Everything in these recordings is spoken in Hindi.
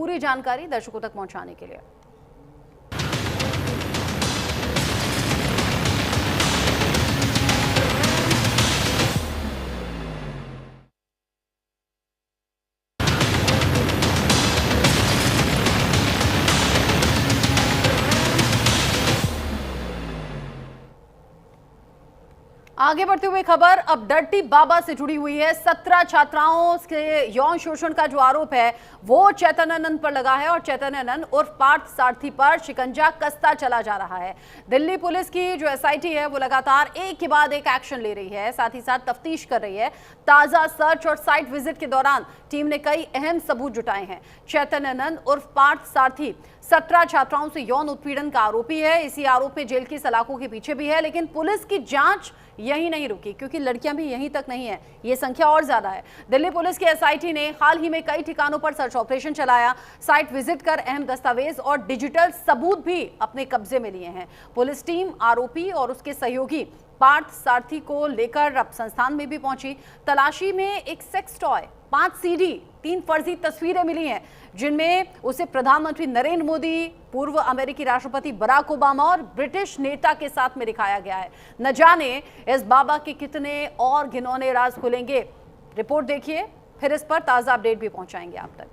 पूरी जानकारी दर्शकों तक पहुंचाने के लिए। आगे बढ़ते हुए खबर अब डर्टी बाबा से जुड़ी हुई है। 17 छात्राओं के यौन शोषण का जो आरोप है वो चैतन्यानंद पर लगा है और चैतन्यानंद उर्फ पार्थ सारथी पर शिकंजा कसता चला जा रहा है। दिल्ली पुलिस की जो एसआईटी है वो लगातार एक के बाद एक एक्शन ले रही है, साथ ही साथ तफ्तीश कर रही है। ताजा सर्च और साइट विजिट के दौरान टीम ने कई अहम सबूत जुटाए हैं। चैतन्यानंद उर्फ पार्थ सारथी 17 छात्राओं से यौन उत्पीड़न का आरोपी है। इसी आरोप में जेल की सलाखों के पीछे भी है, लेकिन पुलिस की जांच यही नहीं रुकी, क्योंकि लड़कियां भी यहीं तक नहीं है, ये संख्या और ज्यादा है। दिल्ली पुलिस की एसआईटी ने हाल ही में कई ठिकानों पर सर्च ऑपरेशन चलाया, साइट विजिट कर अहम दस्तावेज और डिजिटल सबूत भी अपने कब्जे में लिए हैं। पुलिस टीम आरोपी और उसके सहयोगी पार्थ सारथी को लेकर अब संस्थान में भी पहुंची। तलाशी में एक सेक्स टॉय, 5 सीडी, 3 फर्जी तस्वीरें मिली हैं, जिनमें उसे प्रधानमंत्री नरेंद्र मोदी, पूर्व अमेरिकी राष्ट्रपति बराक ओबामा और ब्रिटिश नेता के साथ में दिखाया गया है। न जाने इस बाबा के कितने और घिनौने राज खुलेंगे। रिपोर्ट देखिए, फिर इस पर ताजा अपडेट भी पहुंचाएंगे आप तक।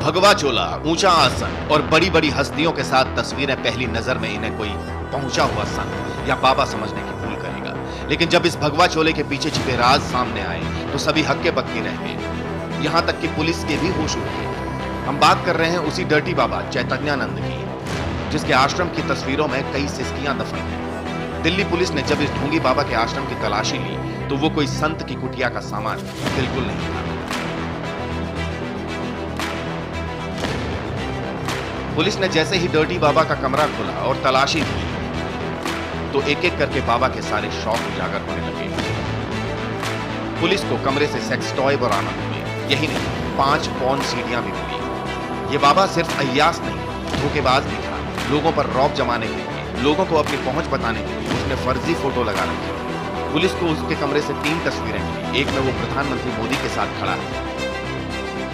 भगवा चोला, ऊंचा आसन और बड़ी बड़ी हस्तियों के साथ तस्वीरें पहली नजर में इन्हें कोई पहुंचा हुआ संत या बाबा समझने की भूल करेगा, लेकिन जब इस भगवा चोले के पीछे छिपे राज सामने आए तो सभी हक्के बक्के रह गए, यहां तक कि पुलिस के भी होश उड़ गए। हम बात कर रहे हैं उसी डर्टी बाबा चैतन्यानंद की, जिसके आश्रम की तस्वीरों में कई सिसकियां दफन हैं। दिल्ली पुलिस ने जब इस ढोंगी बाबा के आश्रम की तलाशी ली तो वो कोई संत की कुटिया का सामान बिल्कुल नहीं था। पुलिस ने जैसे ही डर्टी बाबा का कमरा खोला और तलाशी ली तो एक एक करके बाबा के सारे शौक उजागर होने लगे। पुलिस को कमरे से सेक्स टॉय बरामद हुए, यही नहीं 5 पॉर्न सीडियां भी मिली। ये बाबा सिर्फ अय्यास नहीं, धोखेबाज भी था। लोगों पर रौब जमाने के लिए, लोगों को अपनी पहुंच बताने के लिए उसने फर्जी फोटो लगा रखी। पुलिस को उसके कमरे से 3 तस्वीरें मिली, एक में वो प्रधानमंत्री मोदी के साथ खड़ा है,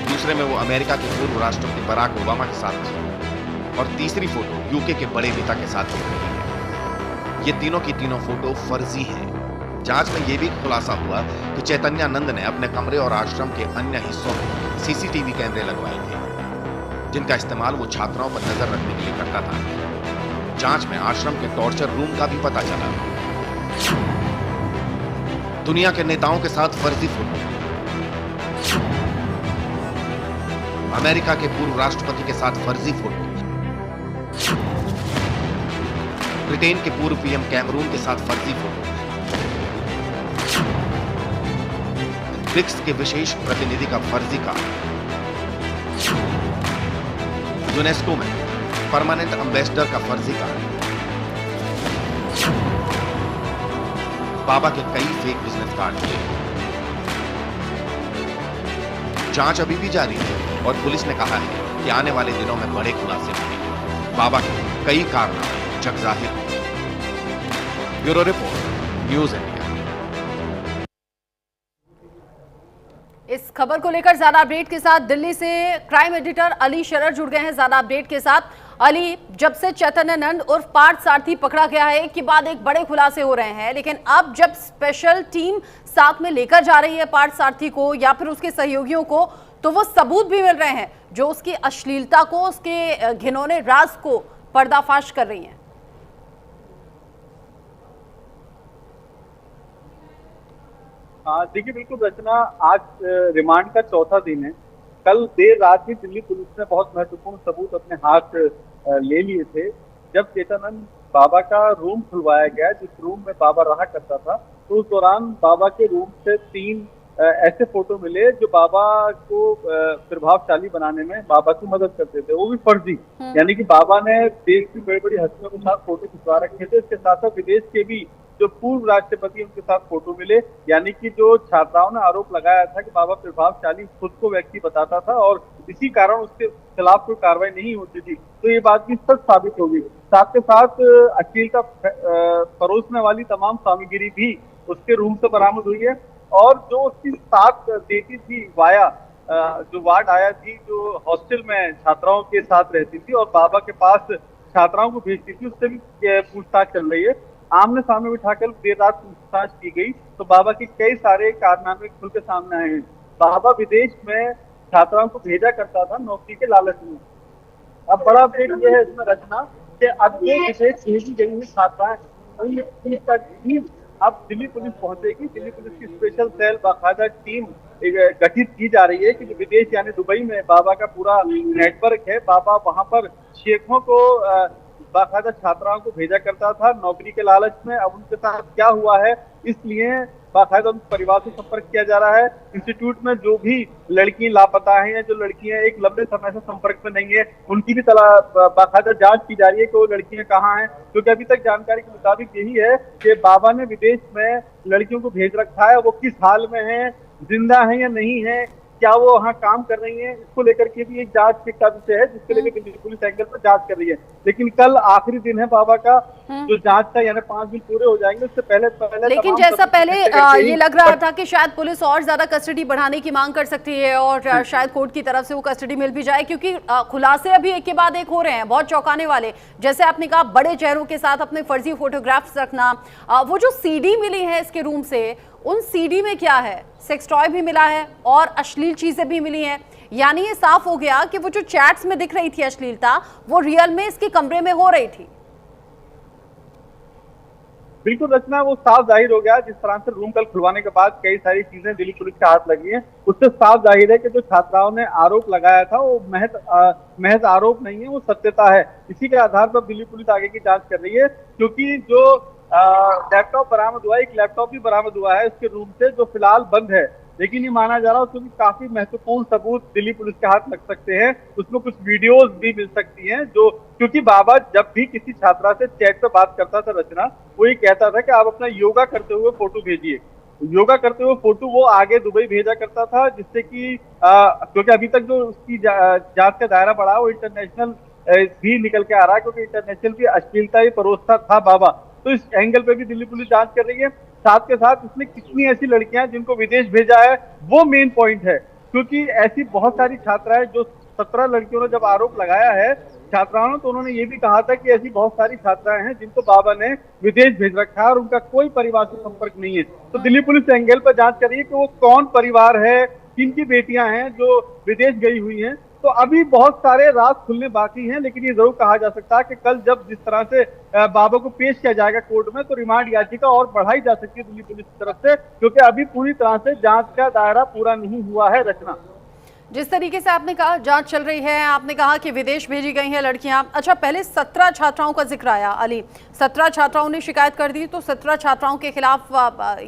दूसरे में वो अमेरिका के पूर्व राष्ट्रपति बराक ओबामा के साथ खड़ा और तीसरी फोटो यूके के बड़े नेता के साथ दिख रही है। ये तीनों की तीनों फोटो फर्जी हैं। जांच में यह भी खुलासा हुआ कि चैतन्यानंद ने अपने कमरे और आश्रम के अन्य हिस्सों में सीसीटीवी कैमरे लगवाए थे, जिनका इस्तेमाल वो छात्राओं पर नजर रखने के लिए करता था। जांच में आश्रम के टॉर्चर रूम का भी पता चला। दुनिया के नेताओं के साथ फर्जी फोटो, अमेरिका के पूर्व राष्ट्रपति के साथ फर्जी फोटो, ब्रिटेन के पूर्व पीएम कैमरून के साथ फर्जी फोटो, ब्रिक्स के विशेष प्रतिनिधि का फर्जी कार्ड, यूनेस्को में परमानेंट एम्बेसडर का फर्जी कार्ड, बाबा के कई फेक बिजनेस कार्ड थे। जांच अभी भी जारी है और पुलिस ने कहा है कि आने वाले दिनों में बड़े खुलासे होंगे। बाबा के कई कारनामे जग जाहिर होंगे। Bureau report, news India. इस खबर को लेकर ज्यादा अपडेट के साथ दिल्ली से क्राइम एडिटर अली शरर जुड़ गए हैं ज्यादा अपडेट के साथ। अली, जब से चैतन्यानंद उर्फ पार्थ सारथी पकड़ा गया है, एक के बाद एक बड़े खुलासे हो रहे हैं, लेकिन अब जब स्पेशल टीम साथ में लेकर जा रही है पार्थ सारथी को या फिर उसके सहयोगियों को, तो वो सबूत भी मिल रहे हैं जो उसकी अश्लीलता को, उसके घिनौने राज को पर्दाफाश कर रही हैं। देखिए, बिल्कुल रचना, आज रिमांड का 4था दिन है। कल देर रात ही दिल्ली पुलिस ने बहुत महत्वपूर्ण सबूत अपने हाथ ले लिए थे। जब चैतन्यानंद बाबा का रूम खुलवाया गया, जिस रूम में बाबा रहा करता था, तो उस दौरान बाबा के रूम से 3 ऐसे फोटो मिले जो बाबा को प्रभावशाली बनाने में बाबा की मदद करते थे, वो भी फर्जी। यानी कि बाबा ने देश की बड़ी बड़ी हस्तियों के साथ फोटो खिंचवा रखे थे। इसके साथ साथ विदेश के भी जो पूर्व राष्ट्रपति उनके साथ फोटो मिले, यानी कि जो छात्राओं ने आरोप लगाया था कि बाबा प्रभावशाली खुद को व्यक्ति बताता था और इसी कारण उसके खिलाफ कोई कार्रवाई नहीं होती थी, तो ये बात भी सच साबित होगी। साथ के साथ अश्लीलता परोसने वाली तमाम सामग्री भी उसके रूम से बरामद हुई है और जो उसकी साथ देती थी वाया, जो वार्ड आया थी, जो हॉस्टल में छात्राओं के साथ रहती थी और बाबा के पास छात्राओं को भेजती थी, उससे भी पूछताछ चल रही है। आमने सामने बिठाकर देर रात पूछताछ की गई तो बाबा के कई सारे कारनामे खुल के सामने आए हैं। बाबा विदेश में छात्राओं को भेजा करता था नौकरी के लालच में। अब बड़ा अपडेट ये है इसमें रचना कि अब ये विशेष भेजी गई है छात्राएं, अब दिल्ली पुलिस पहुंचेगी। दिल्ली पुलिस की स्पेशल सेल बाकायदा टीम गठित की जा रही है कि जो विदेश यानी दुबई में बाबा का पूरा नेटवर्क है, बाबा वहां पर शेखों को बाकायदा छात्राओं को भेजा करता था नौकरी के लालच में। अब उनके साथ क्या हुआ है, इसलिए बाकायदा उनके परिवार से संपर्क किया जा रहा है। इंस्टीट्यूट में जो भी लड़की लापता है या जो लड़कियां एक लंबे समय से संपर्क में नहीं है, उनकी भी बाकायदा जांच की जा रही है कि वो लड़कियां कहाँ हैं, क्योंकि अभी तक जानकारी के मुताबिक यही है कि बाबा ने विदेश में लड़कियों को भेज रखा है। वो किस हाल में है, जिंदा है या नहीं है, क्या वो वहाँ काम कर रही है, इसको लेकर के भी एक जांच का विषय है जिसको लेकर दिल्ली पुलिस एंगल पर जांच कर रही है। लेकिन कल आखिरी दिन है बाबा का जो जांच का, यानी 5 दिन पूरे हो जाएंगे, उससे पहले लेकिन जैसा पहले ये लग रहा था कि शायद पुलिस और ज्यादा कस्टडी बढ़ाने की मांग कर सकती है और शायद कोर्ट की तरफ से वो कस्टडी मिल भी जाए, क्योंकि खुलासे अभी एक के बाद एक हो रहे हैं बहुत चौंकाने वाले। जैसे आपने कहा बड़े चेहरों के साथ अपने फर्जी फोटोग्राफ्स रखना, वो जो सीडी मिली है इसके रूम से, उन सीडी में क्या है, सेक्स टॉय भी मिला है और अश्लील चीजें भी मिली हैं। यानी ये साफ हो गया कि वो जो चैट्स में दिख रही थी अश्लीलता, वो रियल में इसके कमरे में हो रही थी। बिल्कुल रचना, वो साफ जाहिर हो गया। जिस तरह से रूम कल खुलवाने के बाद कई सारी चीजें दिल्ली पुलिस के हाथ लगी हैं, उससे साफ जाहिर है कि जो छात्राओं ने आरोप लगाया था वो महज आरोप नहीं है, वो सत्यता है। इसी के आधार पर दिल्ली पुलिस आगे की जांच कर रही है, क्योंकि जो लैपटॉप बरामद हुआ है, एक लैपटॉप भी बरामद हुआ है उसके रूम से, जो फिलहाल बंद है, लेकिन ये माना जा रहा है उसमें काफी महत्वपूर्ण सबूत दिल्ली पुलिस के हाथ लग सकते हैं। उसमें कुछ वीडियोस भी मिल सकती हैं, जो क्योंकि बाबा जब भी किसी छात्रा से चैट पे बात करता था रचना, वो ये कहता था कि आप अपना योगा करते हुए फोटो भेजिए। योगा करते हुए फोटो वो आगे दुबई भेजा करता था, जिससे कि क्योंकि अभी तक जो उसकी जांच का दायरा बढ़ा वो इंटरनेशनल भी निकल के आ रहा है, क्योंकि इंटरनेशनल भी अश्लीलता ही परोसता था बाबा। तो इस एंगल पे भी दिल्ली पुलिस जांच कर रही है। साथ के साथ इसमें कितनी ऐसी लड़कियां जिनको विदेश भेजा है, वो मेन पॉइंट है, क्योंकि ऐसी बहुत सारी छात्राएं, जो 17 लड़कियों ने जब आरोप लगाया है छात्राओं ने, तो उन्होंने ये भी कहा था कि ऐसी बहुत सारी छात्राएं हैं जिनको बाबा ने विदेश भेज रखा है और उनका कोई परिवार से संपर्क नहीं है। तो दिल्ली पुलिस एंगल पर जांच कर रही है कि वो कौन परिवार है, किनकी बेटियां हैं जो विदेश गई हुई हैं। तो अभी बहुत सारे राज खुलने बाकी हैं, लेकिन ये जरूर कहा जा सकता है कि कल जब जिस तरह से बाबा को पेश किया जाएगा कोर्ट में, तो रिमांड याचिका और बढ़ाई जा सकती है दिल्ली पुलिस की तरफ से, क्योंकि अभी पूरी तरह से जांच का दायरा पूरा नहीं हुआ है रचना। जिस तरीके से आपने कहा जांच चल रही है, आपने कहा कि विदेश भेजी गई हैं लड़कियां। अच्छा, पहले 17 छात्राओं का जिक्र आया अली, 17 छात्राओं ने शिकायत कर दी, तो 17 छात्राओं के खिलाफ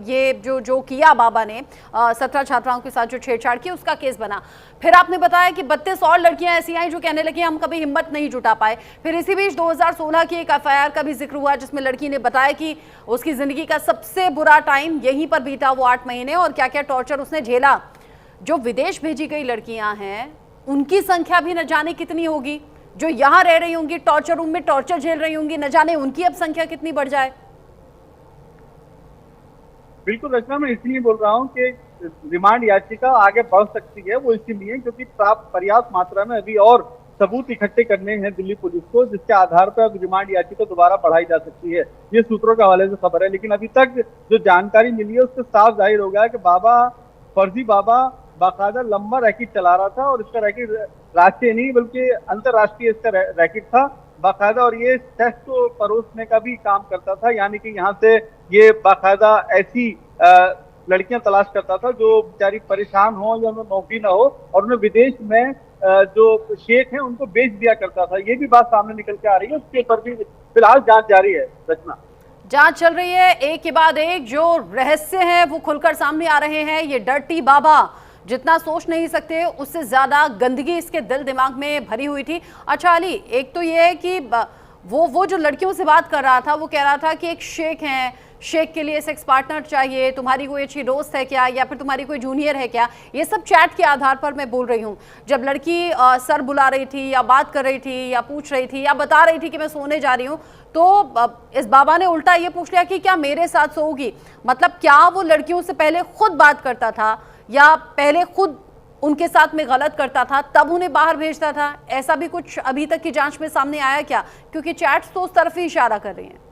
ये जो किया बाबा ने 17 छात्राओं के साथ जो छेड़छाड़ की, उसका केस बना। फिर आपने बताया कि 32 और लड़कियां ऐसी आई जो कहने लगी हम कभी हिम्मत नहीं जुटा पाए। फिर इसी बीच 2016 की एक FIR का भी जिक्र हुआ, जिसमें लड़की ने बताया कि उसकी जिंदगी का सबसे बुरा टाइम यहीं पर बीता, वो 8 महीने, और क्या क्या टॉर्चर उसने झेला। जो विदेश भेजी गई लड़कियां हैं उनकी संख्या भी न जाने कितनी होगी, जो यहां रह रही होंगी टॉर्चर रूम में टॉर्चर झेल रही होंगी, न जाने उनकी अब संख्या कितनी बढ़ जाए। बिल्कुल रचना, मैं इसलिए बोल रहा हूँ कि रिमांड याचिका आगे बढ़ सकती है, वो इसीलिए क्योंकि पर्याप्त मात्रा में अभी और सबूत इकट्ठे करने हैं दिल्ली पुलिस को, जिसके आधार पर अब रिमांड याचिका दोबारा बढ़ाई जा सकती है। ये सूत्रों के हवाले से खबर है, लेकिन अभी तक जो जानकारी मिली है उससे साफ जाहिर हो गया है कि फर्जी बाबा बाकायदा लंबा रैकेट चला रहा था, और इसका रैकेट राष्ट्रीय नहीं बल्कि अंतर्राष्ट्रीय इसका रैकेट था बाकायदा, और ये सेक्स को परोसने का भी काम करता था। यानी कि यहाँ से ये बाकायदा ऐसी लड़कियां तलाश करता था जो बेचारी परेशान हो या उन्हें नौकरी ना हो, और उन्हें विदेश में जो शेख हैं उनको बेच दिया करता था। ये भी बात सामने निकल के आ रही है, उसके ऊपर भी फिलहाल जांच जारी है रचना। जांच चल रही है, एक के बाद एक जो रहस्य हैं वो खुलकर सामने आ रहे हैं। ये डर्टी बाबा जितना सोच नहीं सकते उससे ज्यादा गंदगी इसके दिल दिमाग में भरी हुई थी। अच्छा अली, एक तो ये है कि वो जो लड़कियों से बात कर रहा था वो कह रहा था कि एक शेख हैं, शेख के लिए सेक्स पार्टनर चाहिए, तुम्हारी कोई अच्छी दोस्त है क्या, या फिर तुम्हारी कोई जूनियर है क्या। ये सब चैट के आधार पर मैं बोल रही हूँ। जब लड़की सर बुला रही थी या बात कर रही थी या पूछ रही थी या बता रही थी कि मैं सोने जा रही हूँ, तो इस बाबा ने उल्टा ये पूछ लिया कि क्या मेरे साथ सोओगी। मतलब क्या वो लड़कियों से पहले खुद बात करता था या पहले खुद उनके साथ में गलत करता था तब उन्हें बाहर भेजता था? ऐसा भी कुछ अभी तक की जांच में सामने आया क्या? क्योंकि चैट्स तो उस तरफ ही इशारा कर रही हैं।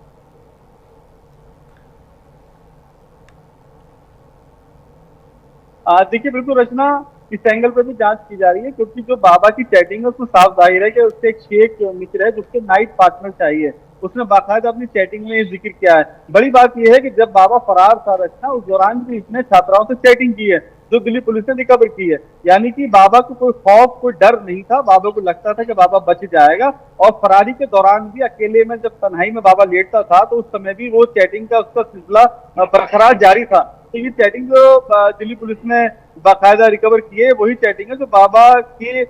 देखिए बिल्कुल रचना, इस एंगल पर भी जांच की जा रही है, क्योंकि जो बाबा की चैटिंग है उसमें साफ जाहिर है कि उससे एक शेख मित्र है जिसके नाइट पार्टनर चाहिए। उसने बाकायदा अपनी चैटिंग में ये जिक्र किया है। बड़ी बात यह है कि जब बाबा फरार था रचना, उस दौरान भी इसने छात्राओं से चैटिंग की है जो दिल्ली पुलिस ने रिकवर की है। यानी कि बाबा को कोई खौफ, कोई डर नहीं था। बाबा को लगता था कि बाबा बच जाएगा। और फरारी के दौरान भी अकेले में जब तन्हाई में बाबा लेटता था तो उस समय भी वो चैटिंग का उसका सिलसिला बरकरार जारी था। तो ये चैटिंग जो दिल्ली पुलिस ने बाकायदा रिकवर की है वही चैटिंग है जो बाबा के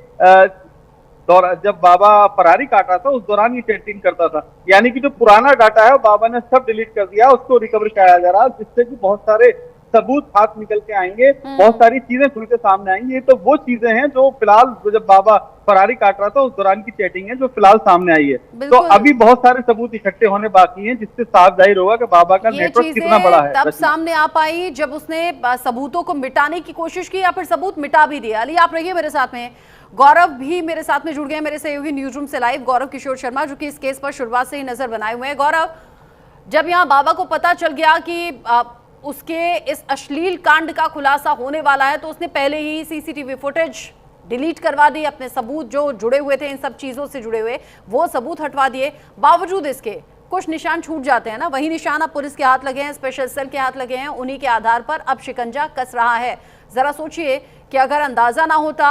जब बाबा फरारी काटा था उस दौरान ये चैटिंग करता था। यानी कि जो पुराना डाटा है वो बाबा ने सब डिलीट कर दिया, उसको रिकवर कराया जा रहा है, जिससे कि बहुत सारे सबूत हाथ निकल के आएंगे, बहुत सारी चीजें खुल के सामने आएंगी। ये तो वो चीजें हैं जो फिलहाल जब बाबा फरारी काट रहा था उस दौरान की चैटिंग है जो फिलहाल सामने आई है। तो अभी बहुत सारे सबूत इकट्ठे होने बाकी हैं जिससे साफ जाहिर होगा कि बाबा का नेटवर्क कितना बड़ा है। तब सामने आ पाई जब उसने सबूतों को मिटाने की कोशिश की या फिर सबूत मिटा भी दिया। अली आप रहिए मेरे साथ में। गौरव भी मेरे साथ में जुड़ गए मेरे सहयोगी न्यूज रूम से लाइव, गौरव किशोर शर्मा, जो कि इस केस पर शुरुआत से ही नजर बनाए हुए हैं। गौरव, जब यहाँ बाबा को पता चल गया कि उसके इस अश्लील कांड का खुलासा होने वाला है तो उसने पहले ही सीसीटीवी फुटेज डिलीट करवा दी, अपने सबूत जो जुड़े हुए थे इन सब चीजों से जुड़े हुए वो सबूत हटवा दिए। बावजूद इसके कुछ निशान छूट जाते हैं ना, वही निशान अब पुलिस के हाथ लगे हैं, स्पेशल सेल के हाथ लगे हैं, उन्हीं के आधार पर अब शिकंजा कस रहा है। जरा सोचिए कि अगर अंदाजा ना होता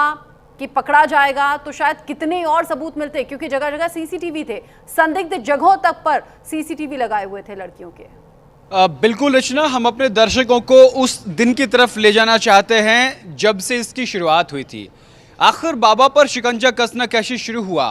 कि पकड़ा जाएगा तो शायद कितने और सबूत मिलते, क्योंकि जगह जगह सीसीटीवी थे, संदिग्ध जगहों तक पर सीसीटीवी लगाए हुए थे लड़कियों के। बिल्कुल रचना, हम अपने दर्शकों को उस दिन की तरफ ले जाना चाहते हैं जब से इसकी शुरुआत हुई थी। आखिर बाबा पर शिकंजा कसना कैसे शुरू हुआ,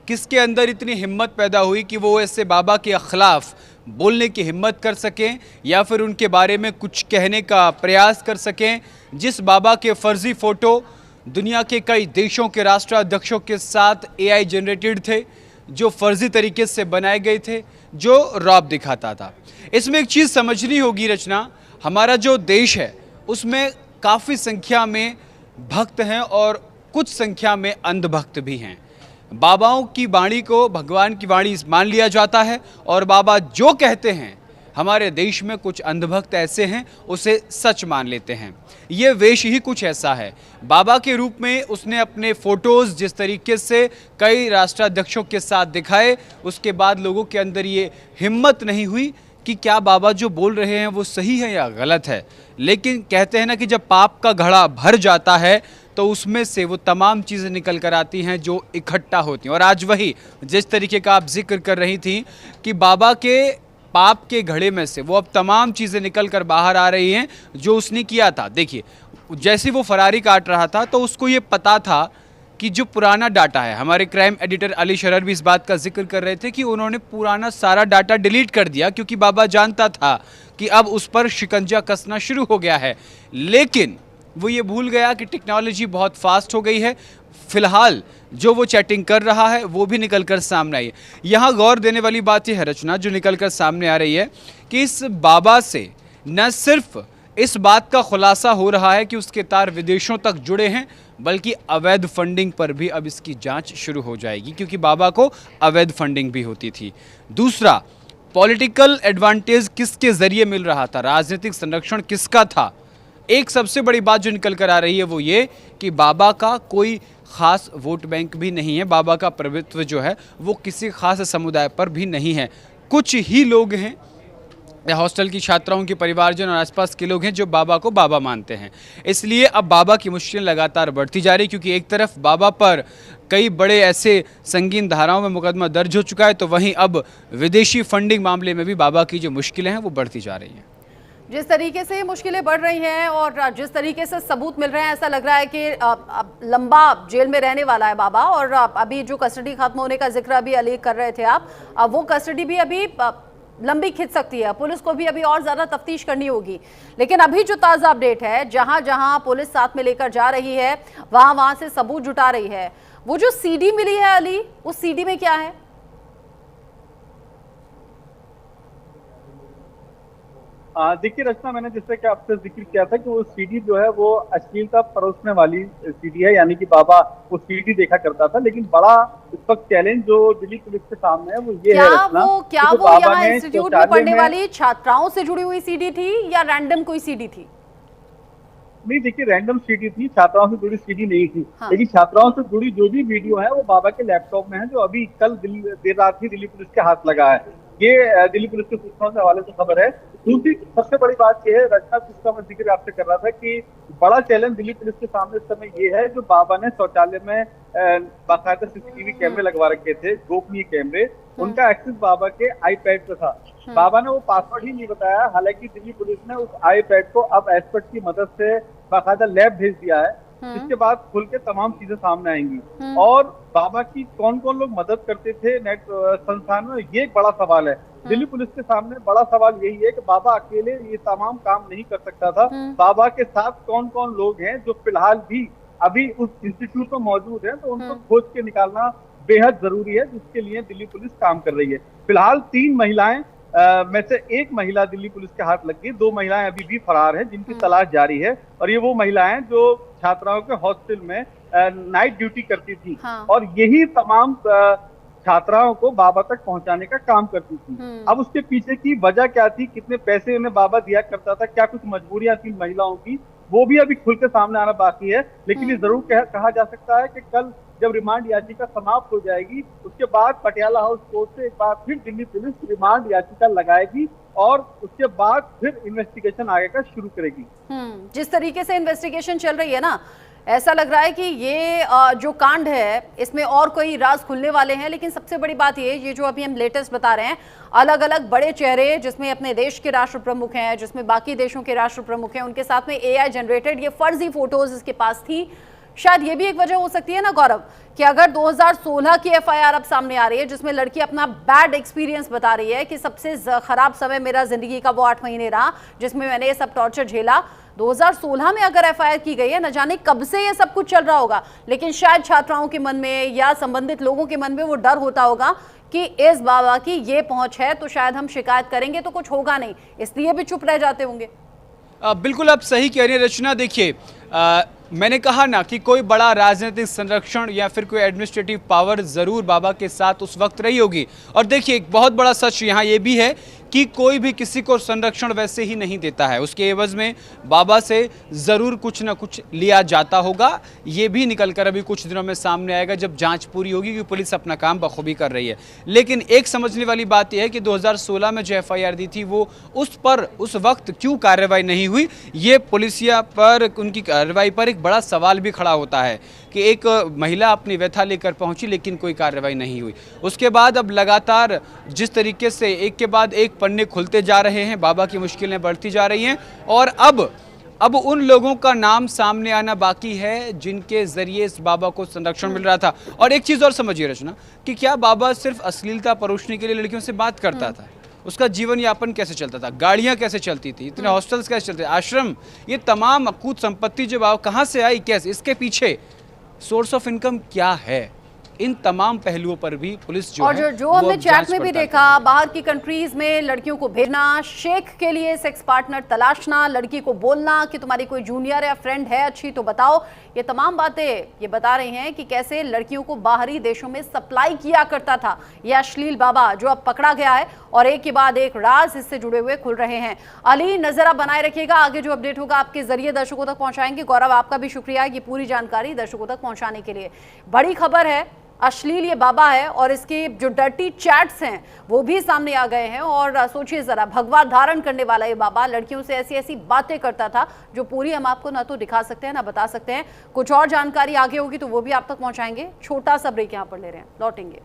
किसके अंदर इतनी हिम्मत पैदा हुई कि वो ऐसे बाबा के खिलाफ बोलने की हिम्मत कर सकें या फिर उनके बारे में कुछ कहने का प्रयास कर सकें, जिस बाबा के फर्जी फ़ोटो दुनिया के कई देशों के राष्ट्राध्यक्षों के साथ AI जनरेटेड थे, जो फर्जी तरीके से बनाए गए थे, जो रौब दिखाता था। इसमें एक चीज़ समझनी होगी रचना, हमारा जो देश है उसमें काफ़ी संख्या में भक्त हैं और कुछ संख्या में अंधभक्त भी हैं। बाबाओं की वाणी को भगवान की वाणी मान लिया जाता है और बाबा जो कहते हैं, हमारे देश में कुछ अंधभक्त ऐसे हैं उसे सच मान लेते हैं। ये वेश ही कुछ ऐसा है। बाबा के रूप में उसने अपने फ़ोटोज़ जिस तरीके से कई राष्ट्राध्यक्षों के साथ दिखाए, उसके बाद लोगों के अंदर ये हिम्मत नहीं हुई कि क्या बाबा जो बोल रहे हैं वो सही है या गलत है। लेकिन कहते हैं ना कि जब पाप का घड़ा भर जाता है तो उसमें से वो तमाम चीज़ें निकल कर आती हैं जो इकट्ठा होती हैं। और आज वही जिस तरीके का आप जिक्र कर रही थी कि बाबा के पाप के घड़े में से वो अब तमाम चीज़ें निकल कर बाहर आ रही हैं जो उसने किया था। देखिए, जैसे वो फरारी काट रहा था तो उसको ये पता था कि जो पुराना डाटा है, हमारे क्राइम एडिटर अली शरर भी इस बात का जिक्र कर रहे थे कि उन्होंने पुराना सारा डाटा डिलीट कर दिया, क्योंकि बाबा जानता था कि अब उस पर शिकंजा कसना शुरू हो गया है। लेकिन वो ये भूल गया कि टेक्नोलॉजी बहुत फास्ट हो गई है। फिलहाल जो वो चैटिंग कर रहा है वो भी निकल कर सामने आई है। यहाँ गौर देने वाली बात यह है रचना, जो निकल कर सामने आ रही है कि इस बाबा से न सिर्फ इस बात का खुलासा हो रहा है कि उसके तार विदेशों तक जुड़े हैं, बल्कि अवैध फंडिंग पर भी अब इसकी जांच शुरू हो जाएगी, क्योंकि बाबा को अवैध फंडिंग भी होती थी। दूसरा, पॉलिटिकल एडवांटेज किसके ज़रिए मिल रहा था, राजनीतिक संरक्षण किसका था। एक सबसे बड़ी बात जो निकल कर आ रही है वो ये कि बाबा का कोई ख़ास वोट बैंक भी नहीं है, बाबा का प्रभुत्व जो है वो किसी खास समुदाय पर भी नहीं है। कुछ ही लोग हैं, हॉस्टल की छात्राओं के परिवारजन और आसपास के लोग हैं जो बाबा को बाबा मानते हैं। इसलिए अब बाबा की मुश्किल लगातार बढ़ती जा रही, क्योंकि एक तरफ बाबा पर कई बड़े ऐसे संगीन धाराओं में मुकदमा दर्ज हो चुका है, तो वहीं अब विदेशी फंडिंग मामले में भी बाबा की जो मुश्किलें हैं वो बढ़ती जा रही हैं। जिस तरीके से ये मुश्किलें बढ़ रही हैं और जिस तरीके से सबूत मिल रहे हैं, ऐसा लग रहा है कि अब लंबा जेल में रहने वाला है बाबा। और अभी जो कस्टडी खत्म होने का जिक्र अभी अली कर रहे थे आप, वो कस्टडी भी अभी लंबी खिंच सकती है। पुलिस को भी अभी और ज्यादा तफ्तीश करनी होगी। लेकिन अभी जो ताजा अपडेट है, जहां जहां पुलिस साथ में लेकर जा रही है, वहां वहां से सबूत जुटा रही है। वो जो सीडी मिली है अली, उस सीडी में क्या है? देखिए रचना, मैंने जिससे कि आपसे जिक्र किया था कि वो सीडी जो है वो अश्लीलता परोसने वाली सीडी है, यानी कि बाबा वो सीडी देखा करता था। लेकिन बड़ा इस वक्त चैलेंज जो दिल्ली पुलिस के सामने है वो ये है रचना, क्या वो यहाँ इंस्टीट्यूट में पढ़ने वाली छात्राओं से जुड़ी हुई सीडी थी या रैंडम कोई सीडी थी? नहीं, देखिए रैंडम सीडी थी, छात्राओं से जुड़ी सीडी नहीं थी। हाँ। लेकिन छात्राओं से जुड़ी जो भी वीडियो है वो बाबा के लैपटॉप में है, जो अभी कल देर रात ही दिल्ली पुलिस के हाथ लगा है। ये दिल्ली पुलिस के सूत्रों से हवाले से खबर है। दूसरी सबसे बड़ी बात यह है रचना, जिसका मैं जिक्र आपसे कर रहा था कि बड़ा चैलेंज दिल्ली पुलिस के सामने इस समय ये है, जो बाबा ने शौचालय में बाकायदा सीसीटीवी कैमरे लगवा रखे थे, गोपनीय कैमरे, उनका एक्सेस बाबा के आईपैड पे था। बाबा ने वो पासवर्ड ही नहीं बताया। हालांकि दिल्ली पुलिस ने उस आईपैड को अब एक्सपर्ट की मदद से बाकायदा लैब भेज दिया है। इसके बाद खुल के तमाम चीजें सामने आएंगी। और बाबा की कौन कौन लोग मदद करते थे नेट संस्थान में, ये एक बड़ा सवाल है। दिल्ली पुलिस के सामने बड़ा सवाल यही है कि बाबा अकेले ये तमाम काम नहीं कर सकता था। बाबा के साथ कौन कौन लोग हैं जो फिलहाल भी अभी उस इंस्टीट्यूट में मौजूद है, तो उनको खोज के निकालना बेहद जरूरी है, जिसके लिए दिल्ली पुलिस काम कर रही है। फिलहाल 3 महिलाएं में से एक महिला दिल्ली पुलिस के हाथ लग गई, 2 महिलाएं अभी भी फरार हैं, जिनकी तलाश जारी है। और ये वो महिलाएं जो छात्राओं के हॉस्टल में नाइट ड्यूटी करती थी। हाँ। और यही तमाम छात्राओं को बाबा तक पहुंचाने का काम करती थी। अब उसके पीछे की वजह क्या थी, कितने पैसे उन्हें बाबा दिया करता था, क्या कुछ मजबूरियां थी महिलाओं की, वो भी अभी खुल के सामने आना बाकी है। लेकिन ये जरूर कहा जा सकता है कि कल जब रिमांड याचिका समाप्त हो जाएगी, उसके बाद पटियाला हाउस कोर्ट से एक बार फिर दिल्ली पुलिस रिमांड याचिका लगाएगी और उसके बाद फिर इन्वेस्टिगेशन आगे का शुरू करेगी। जिस तरीके से इन्वेस्टिगेशन चल रही है ना, ऐसा लग रहा है कि ये जो कांड है इसमें और कोई राज खुलने वाले हैं। लेकिन सबसे बड़ी बात ये जो अभी हम लेटेस्ट बता रहे हैं, अलग अलग बड़े चेहरे, जिसमें अपने देश के राष्ट्र प्रमुख हैं, जिसमें बाकी देशों के राष्ट्र प्रमुख हैं, उनके साथ में AI जनरेटेड ये फर्जी फोटोज इसके पास थी। शायद ये भी एक वजह हो सकती है ना गौरव, कि अगर 2016 की FIR अब सामने आ रही है, जिसमें लड़की अपना बैड एक्सपीरियंस बता रही है कि सबसे खराब समय मेरा जिंदगी का वो 8 महीने रहा, जिसमें मैंने ये सब टॉर्चर झेला। 2016 में अगर FIR की गई है, न जाने कब से ये सब कुछ चल रहा होगा। लेकिन शायद छात्राओं के मन में या संबंधित लोगों के मन में वो डर होता होगा कि इस बाबा की ये पहुंच है तो शायद हम शिकायत करेंगे तो कुछ होगा नहीं, इसलिए भी चुप रह जाते होंगे। बिल्कुल आप सही कह रही हैं रचना। देखिए, मैंने कहा ना कि कोई बड़ा राजनीतिक संरक्षण या फिर कोई एडमिनिस्ट्रेटिव पावर ज़रूर बाबा के साथ उस वक्त रही होगी। और देखिए, एक बहुत बड़ा सच यहाँ ये भी है कि कोई भी किसी को संरक्षण वैसे ही नहीं देता है, उसके एवज में बाबा से ज़रूर कुछ ना कुछ लिया जाता होगा। ये भी निकलकर अभी कुछ दिनों में सामने आएगा जब जांच पूरी होगी कि पुलिस अपना काम बखूबी कर रही है। लेकिन एक समझने वाली बात यह है कि 2016 में जो FIR दी थी वो उस वक्त क्यों कार्रवाई नहीं हुई, ये पुलिसिया पर उनकी कार्रवाई पर एक बड़ा सवाल भी खड़ा होता है कि एक महिला अपनी व्यथा लेकर पहुंची लेकिन कोई कार्रवाई नहीं हुई। उसके बाद अब लगातार जिस तरीके से एक के बाद एक पन्ने खुलते जा रहे हैं, बाबा की मुश्किलें बढ़ती जा रही हैं और अब उन लोगों का नाम सामने आना बाकी है जिनके जरिए इस बाबा को संरक्षण मिल रहा था। और एक चीज़ और समझिए रचना, कि क्या बाबा सिर्फ अश्लीलता परोसने के लिए लड़कियों से बात करता था? उसका जीवन यापन कैसे चलता था, गाड़ियाँ कैसे चलती थी, इतने हॉस्टल्स कैसे चलते, आश्रम, ये तमाम अकूत संपत्ति जो बाबा कहाँ से आई, कैसे, इसके पीछे सोर्स ऑफ इनकम क्या है, इन तमाम पहलुओं पर भी पुलिस जो और है जो हमने चैट में भी देखा, बाहर की कंट्रीज में लड़कियों को भेजना, शेख के लिए सेक्स पार्टनर तलाशना, लड़की को बोलना कि तुम्हारी कोई जूनियर या फ्रेंड है अच्छी तो बताओ, ये तमाम बातें ये बता रही हैं कि कैसे लड़कियों को बाहरी देशों में सप्लाई किया करता था यह अश्लील बाबा, जो अब पकड़ा गया है और एक के बाद एक राज इससे जुड़े हुए खुल रहे हैं। अली, नजर आप बनाए रखिएगा, आगे जो अपडेट होगा आपके जरिए दर्शकों तक पहुंचाएंगे। गौरव, आपका भी शुक्रिया ये पूरी जानकारी दर्शकों तक पहुंचाने के लिए। बड़ी खबर है, अश्लील ये बाबा है और इसके जो डर्टी चैट्स हैं वो भी सामने आ गए हैं। और सोचिए जरा, भगवा धारण करने वाला ये बाबा लड़कियों से ऐसी ऐसी बातें करता था जो पूरी हम आपको ना तो दिखा सकते हैं ना बता सकते हैं। कुछ और जानकारी आगे होगी तो वो भी आप तक पहुंचाएंगे। छोटा सा ब्रेक यहाँ पर ले रहे हैं, लौटेंगे।